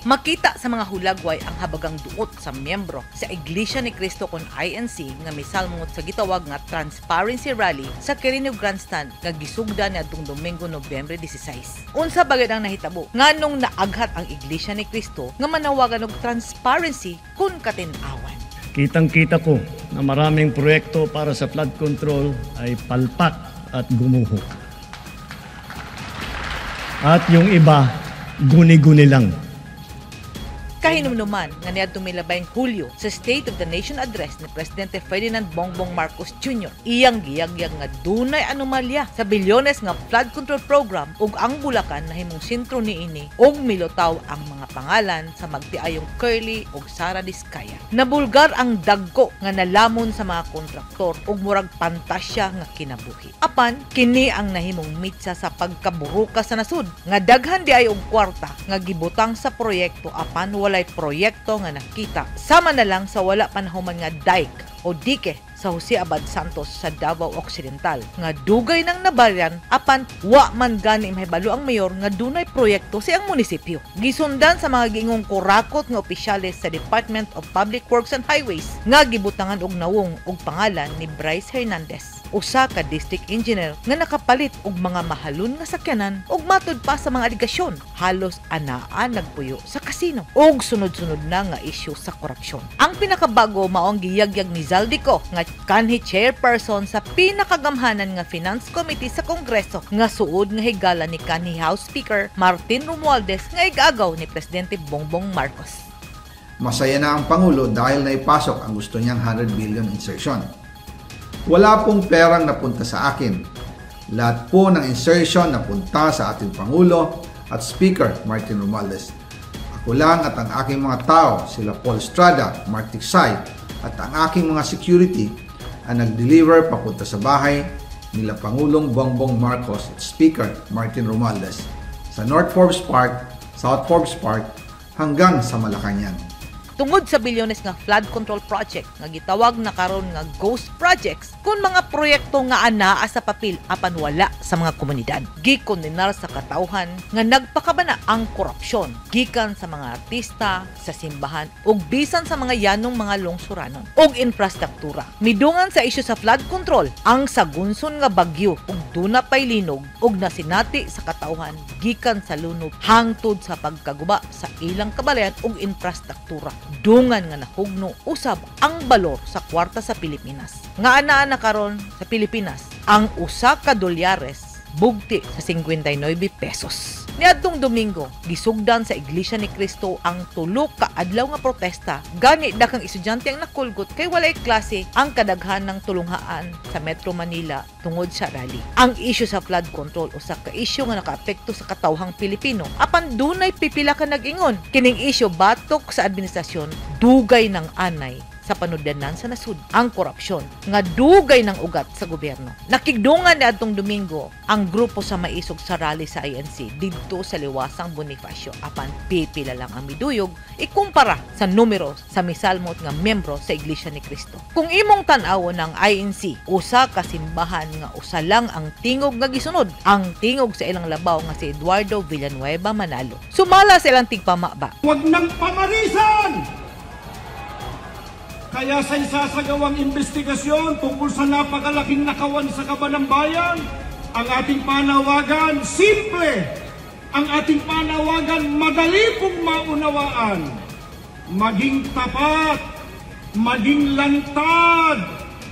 Makita sa mga hulagway ang habagang duot sa miyembro sa Iglesia ni Cristo kon INC nga misalmot sa gitawag nga Transparency Rally sa Quirino Grandstand nga gisugda niadtong Domingo, Nobyembre 16. Unsa bagay ang nahitabo nganong naaghat ang Iglesia ni Cristo nga manawagan og transparency kun katin-awan. Kitang-kita ko na maraming proyekto para sa flood control ay palpak at gumuho. At yung iba, guni-guni lang. Kahinumnuman nga niadtong milabayng Hulyo sa State of the Nation Address ni Presidente Ferdinand Bongbong Marcos Jr. iyang giyagyag nga dunay anomalya sa bilyones nga flood control program ug ang Bulacan nahimong sentro niini ug milutaw ang mga pangalan sa magtiayong Curly ug Sara Diskaya. Nabulgar ang dagko nga nalamon sa mga kontraktor ug murag pantasya nga kinabuhi. Apan kini ang nahimong mitsa sa pagkaburuka sa nasud nga daghan di ay og kwarta nga gibutang sa proyekto apan walay proyekto nga nakita. Sama na lang sa wala panahuman nga dike o dike sa Jose Abad Santos sa Davao Occidental nga dugay nang nabaryan apan wa man gani mahibalo ang mayor nga dunay proyekto sa ang munisipyo. Gisundan sa mga giingong kurakot nga opisyales sa Department of Public Works and Highways nga gibutangan og nawong og pangalan ni Bryce Hernandez, usa ka district engineer nga nakapalit og mga mahalon nga sakyanan ug matud pa sa mga aligasyon halos anaa nagpuyo sa kasino ug sunod-sunod na nga isyu sa korupsyon. Ang pinakabago mao ang giyagyag ni Zaldico nga kanhi chairperson sa pinakagamhanan nga Finance Committee sa Kongreso nga suod nga higala ni kanhi House Speaker Martin Romualdez nga igagaw ni Presidente Bongbong Marcos. Masaya na ang Pangulo dahil naipasok ang gusto niyang 100 billion insertion. Wala pong perang napunta sa akin. Lahat po ng insertion napunta sa ating Pangulo at Speaker Martin Romualdez. Ako lang at ang aking mga tao, sila Paul Estrada, Mark Tiksay, at ang aking mga security ang nag-deliver papunta sa bahay nila Pangulong Bongbong Marcos at Speaker Martin Romualdez sa North Forbes Park, South Forbes Park hanggang sa Malacañang. Tungod sa bilyones nga flood control project nga gitawag na karon nga ghost projects kung mga proyekto nga anaa sa papel apan wala sa mga komunidad. Gikondenar sa katauhan nga nagpakabana ang korupsyon gikan sa mga artista, sa simbahan ug bisan sa mga yanong mga lungsuranon ug infrastruktura. Midungan sa isyu sa flood control ang sagunson nga bagyo ug duna pay linog ug nasinati sa katauhan gikan sa lunod hangtod sa pagkaguba sa ilang kabalayan ug infrastruktura. Dungan nga nahugno usab ang balor sa kwarta sa Pilipinas. Nga anaa na karon sa Pilipinas ang usa ka dolyares bugti sa 59 pesos. Niadtong Domingo, gisugdan sa Iglesia ni Cristo ang tulo ka adlaw nga protesta. Gani dakang estudyante ang nakulgot kay walay klase ang kadaghan ng tulunghaan sa Metro Manila tungod sa rally. Ang isyu sa flood control usa ka isyu nga nakaapekto sa katawhang Pilipino. Apan dunay pipila ka nag-ingon. Kining isyu batok sa administrasyon dugay ng anay sa panudyanan sa nasud ang korupsyon nga dugay ng ugat sa gobyerno. Nakigdungan niadtong Domingo ang grupo sa maisog sa rally sa INC didto sa Liwasang Bonifacio apan pipila lang ang miduyog ikumpara sa numero sa misalmot nga miyembro sa Iglesia ni Cristo. Kung imong tan-awon ng INC, usa ka simbahan nga usa lang ang tingog nga gisunod, ang tingog sa ilang labaw nga si Eduardo Villanueva Manalo. Sumala sa ilang tigpamaba. Huwag nang pamarisan! Kaya sa isasagawang investigasyon tungkol sa napakalaking nakawan sa kaban ng bayan, ang ating panawagan simple, ang ating panawagan madali pong maunawaan. Maging tapat, maging lantad,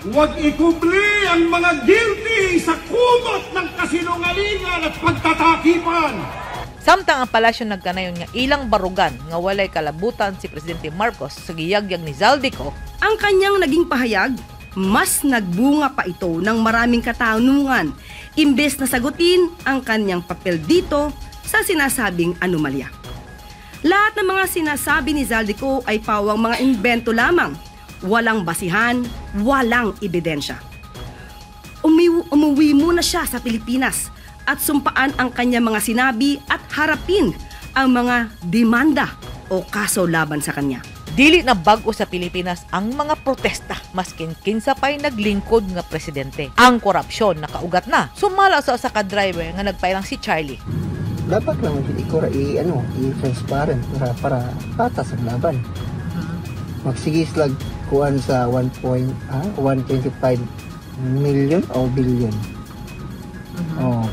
huwag ikubli ang mga guilty sa kumot ng kasinungalingan at pagtatakipan. Samtang ang palasyo nagkanayon nga ilang barugan nga walay kalabutan si Presidente Marcos sa giyagyag ni Zaldico, ang kanyang naging pahayag, mas nagbunga pa ito ng maraming katanungan imbes na sagutin ang kanyang papel dito sa sinasabing anomalya. Lahat ng mga sinasabi ni Zaldico ay pawang mga imbento lamang, walang basihan, walang ebidensya. Umuwi muna siya sa Pilipinas at sumpaan ang kanyang mga sinabi at harapin ang mga demanda o kaso laban sa kanya. Dili na bag-o sa Pilipinas ang mga protesta maskin kinsa pay naglingkod nga presidente. Ang korupsyon nakaugat na. Sumala sa ka driver nga nagpailang si Charlie. dapat lang i-transparent para patas ang laban. Magsigis lang kuan sa 125 million o billion.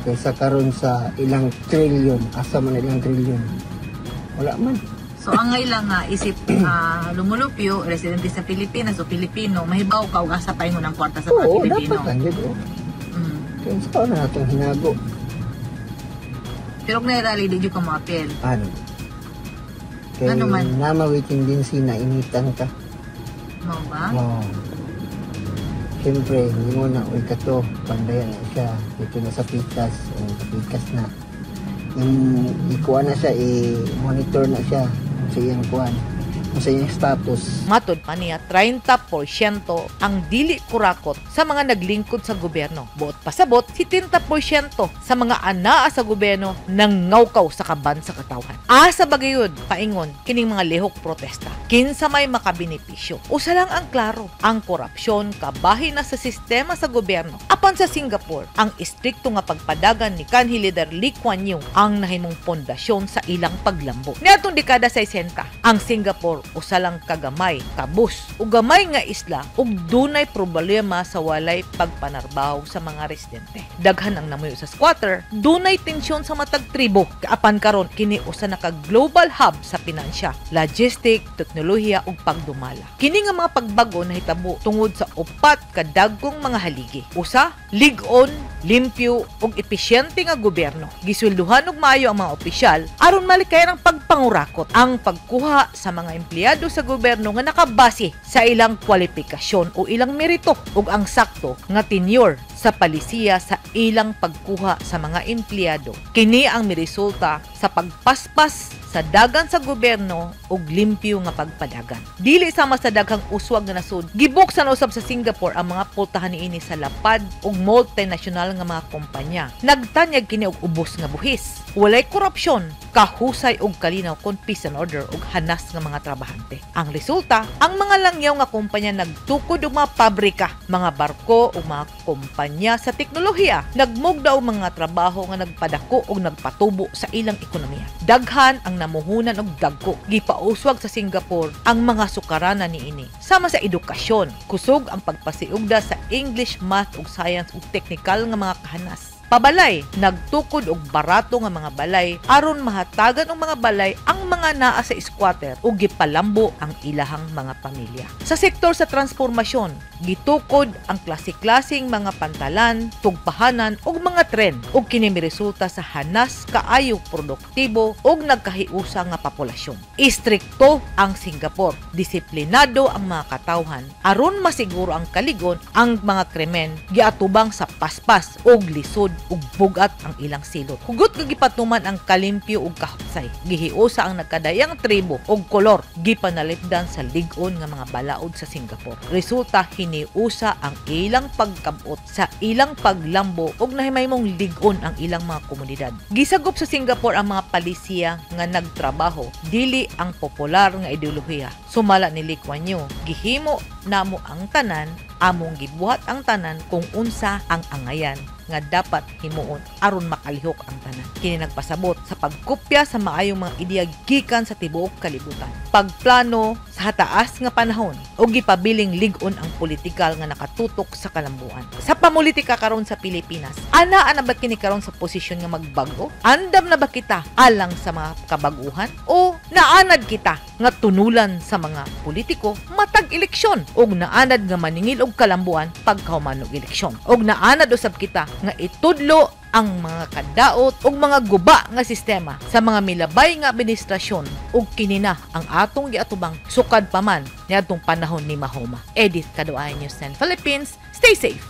Kaysa karon sa ilang trillion, asa man ilang trillion. Wala man. So ang ilang nga isip lumulupyo, residente sa Pilipinas o Pilipino, mahibaw ka ug asa paingon ang kwarta sa mga Oo, Pilipino. dapat lang yun. Kaya sa na natong hinago. Pero kung nairali, di ka ma-appeal. Ano? Kaya Ano man? namawiting din initan ka. Mo ba? Oo. Siyempre, hindi mo na, uy ka to, pandayan na siya. Dito na sa pikas, na. Yung ikuha na siya, i-monitor na siya sa iyang kuhan, sa iyang status. Matod pa niya, 30% ang dili kurakot sa mga naglingkod sa gobyerno. Buot pasabot, 70% sa mga anaa sa gobyerno nang ngawkaw sa kaban sa katawhan. Asa bagayod, paingon, kining mga lihok protesta. Kinsa may makabenepisyo. Usa lang ang klaro, ang korupsyon kabahin na sa sistema sa gobyerno. Apan sa Singapore, ang istrikto nga pagpadagan ni kanhi leader Lee Kuan Yew ang nahimong pundasyon sa ilang paglambo. Niadtong dekada 60, ang Singapore usa lang kagamay, kabus, ug gamay nga isla ug dunay problema sa walay pagpanarbaho sa mga residente. Daghan ang namuyo sa squatter, dunay tensyon sa matag tribo. Kaapan karon kini usa na ka global hub sa pinansya, logistic, teknolohiya ug pagdumala. Kini nga mga pagbago nahitabo tungod sa upat ka dagkong mga haligi. Usa, lig-on, limpyo ug episyente nga gobyerno. Giswelduhan og maayo ang mga opisyal aron malikayan ang pagpangurakot, ang pagkuha sa mga empleyado sa gobyerno nga nakabase sa ilang kwalifikasyon o ilang merito ug ang sakto nga tenure sa palisiya sa ilang pagkuha sa mga empleyado. Kini ang miresulta sa pagpaspas sa dagan sa gobyerno ug limpyo nga pagpadagan. Dili sama sa daghang uswag nga nasud, gibuksan usab sa Singapore ang mga pultahan niini sa lapad ug multinational nga mga kompanya. Nagtanyag kini og ubos nga buhis. Walay korupsyon, kahusay ug kalinaw kon peace and order ug hanas nga mga trabahante. Ang resulta, ang mga langyaw nga kompanya nagtukod og mga pabrika, mga barko ug mga kompanya sa teknolohiya, nagmugda og mga trabaho nga nagpadako ug nagpatubo sa ilang ekonomiya. Daghan ang namuhunan og dagko. Gipauswag sa Singapore ang mga sukaranan niini. Sama sa edukasyon, kusog ang pagpasiugda sa English, math ug science ug technical nga mga kahanas. Pabalay, nagtukod og barato nga mga balay aron mahatagan og mga balay ang mga naa sa squatter ug gipalambo ang ilahang mga pamilya. Sa sektor sa transformasyon, gitukod ang klase-klaseng mga pantalan, tugpahanan ug mga tren ug kini miresulta sa hanas kaayo produktibo ug nagkahiusa nga populasyon. Istrikto ang Singapore, disiplinado ang mga katawhan aron masiguro ang kaligon ang mga krimen giatubang sa paspas ug lisod ug bugat ang ilang silot. Hugot nga gipatuman ang kalimpyo ug kahutsay. Gihiusa ang nagkadayang tribo ug kolor gipanalipdan sa lig-on nga mga balaod sa Singapore. Resulta hiniusa ang ilang pagkabot sa ilang paglambo ug nahimaymong lig-on ang ilang mga komunidad. Gisagop sa Singapore ang mga palisiya nga nagtrabaho dili ang popular nga ideolohiya. Sumala ni Lee Kuan Yew, gihimo namo ang tanan, among gibuhat ang tanan kung unsa ang angayan nga dapat himuon aron makalihok ang tanan. Kini nagpasabot sa pagkopya sa maayong mga ideya gikan sa tibuok kalibutan. Pagplano sa hataas nga panahon o gipabiling lig-on ang politikal nga nakatutok sa kalambuan. Sa pamulitika karon sa Pilipinas, ana ba kini karon sa posisyon nga magbago? Andam na ba kita alang sa mga kabaguhan o naanad kita nga tunulan sa mga politiko matag eleksyon og naanad nga maningil og kalambuan pagkahuman og eleksyon og naanad usab kita nga itudlo ang mga kadaot ug mga guba nga sistema sa mga milabay nga administrasyon ug kini na ang atong giatubang sukad pa man niadtong panahon ni Mahoma. Edith Kaduay, News 10 Philippines. Stay safe.